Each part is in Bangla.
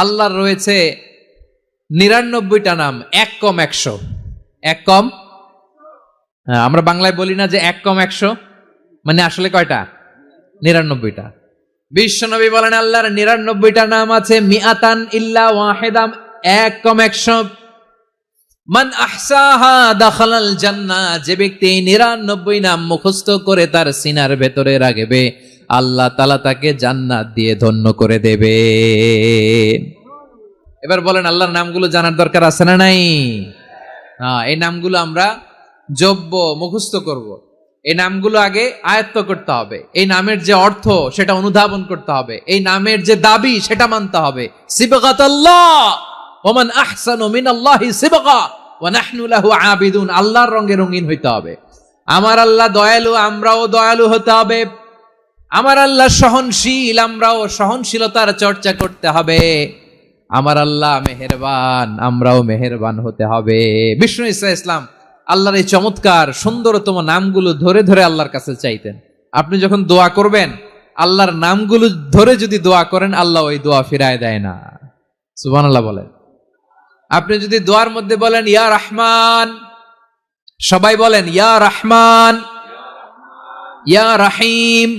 আল্লাহর রয়েছে ৯৯টা নাম, এক কম ১০০। এক কম, আমরা বাংলায় বলি না যে এক কম ১০০, মানে আসলে কয়টা? ৯৯টা। বিশ্বনবী বলেন আল্লাহর ৯৯টা নাম আছে, মিআতান ইল্লা ওয়াহিদা, এক কম ১০০। মান আহসাহা দাখালাল জান্নাহ, যে ব্যক্তি ৯৯ নাম মুখস্থ করে তার সিনার ভেতরে রাখবে, আল্লাহ তাআলা তাকে জান্নাত দিয়ে ধন্য করে দেবে। এবার বলেন আল্লাহর নামগুলো জানার দরকার আছে না নাই? এই নামগুলো আমরা জব্ব মুখস্থ করব। এই নামগুলো আগে আয়ত্ত করতে হবে। এই নামের যে অর্থ সেটা অনুধাবন করতে হবে। এই নামের যে দাবি সেটা মানতে হবে। সিবগাতাল্লাহ ওয়া মান আহসানু মিনাল্লাহি সিবগা ওয়া নাহনু লাহু আবিদুন। আল্লাহর রঙে রঙিন হইতে হবে। আমার আল্লাহ দয়ালু, আমরাও দয়ালু হতে হবে। আমার আল্লাহ সহনশীল, আমরাও সহনশীলতার চর্চা করতে হবে। আমার আল্লাহ মেহেরবান, আমরাও মেহেরবান হতে হবে। বিষ্ণু ঈসা ইসলাম আল্লাহর এই চমৎকার সুন্দরতম নামগুলো ধরে ধরে আল্লাহর কাছে চাইতেন। আপনি যখন দোয়া করবেন, আল্লাহর নামগুলো ধরে যদি দোয়া করেন, আল্লাহ ওই দোয়া ফিরায় দেয় না। সুবহানাল্লাহ বলেন। আপনি যদি দোয়ার মধ্যে বলেন ইয়া রহমান, সবাই বলেন ইয়া রহমান, ইয়া রহিম,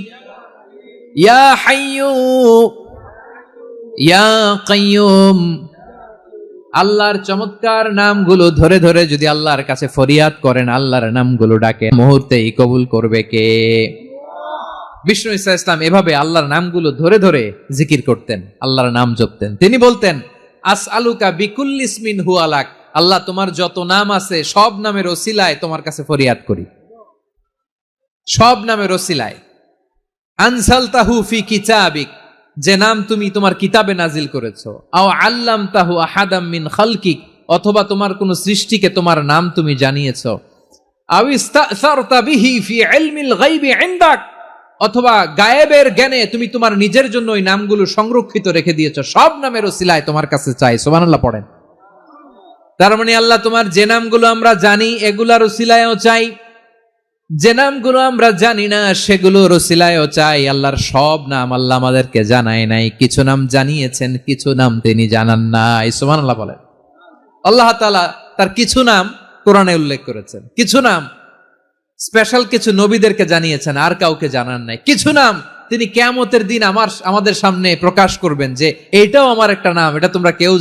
ইয়া হাইয়্যু, ইয়া কাইয়্যুম, আল্লাহর চমৎকার নামগুলো ধরে ধরে যদি আল্লাহর কাছে ফরিয়াদ করেন, আল্লাহর নামগুলো ডাকে, মুহূর্তেই কবুল করবে কে? বিষ্ণু ঈসা ইসলাম এভাবে আল্লাহর নামগুলো ধরে ধরে জিকির করতেন, আল্লাহর নাম জপতেন। তিনি বলতেন আসআলুকা বিকুল্লি ইসমিন হুয়া লাক, আল্লাহ তোমার যত নাম আছে সব নামের ওসিলায় তোমার কাছে ফরিয়াদ করি, সব নামের ওসিলায়। আনসালতাহু ফি কিতাবিক, যে নাম তুমি তোমার কিতাবে নাজিল করেছো। আও আল্লামতাহু আহাদাম মিন খালকিক, অথবা তোমার কোন সৃষ্টিকে তোমার নাম তুমি জানিয়েছো। আও ইস্তাসারতা বিহি ফি ইলমিল গায়বি ইনদাক, অথবা গায়েবের জ্ঞানে তুমি তোমার নিজের জন্য ওই নামগুলো সংরক্ষিত রেখে দিয়েছো। সব নামের ওসিলায় তোমার কাছে চাই। সুবহানাল্লাহ পড়েন। তার মানে আল্লাহ তোমার যে নামগুলো আমরা জানি এগুলার ওসিলায়ও চাই, যে নামগুলো আমরা জানি না সেগুলোর ওসিলায়ও চাই। আল্লাহর সব নাম আল্লাহ আমাদেরকে জানায় নাই, কিছু নাম জানিয়েছেন, কিছু নাম তিনি জানান নাই। সুবহানাল্লাহ বলেন। আল্লাহ তাআলা তার কিছু নাম কোরআনে উল্লেখ করেছেন, কিছু নাম স্পেশাল কিছু নবীদেরকে জানিয়েছেন, আর কাউকে জানান নাই। কিছু নাম তিনি কিয়ামতের দিন আমাদের সামনে প্রকাশ করবেন যে এইটাও আমার একটা নাম, এটা তোমরা কেউ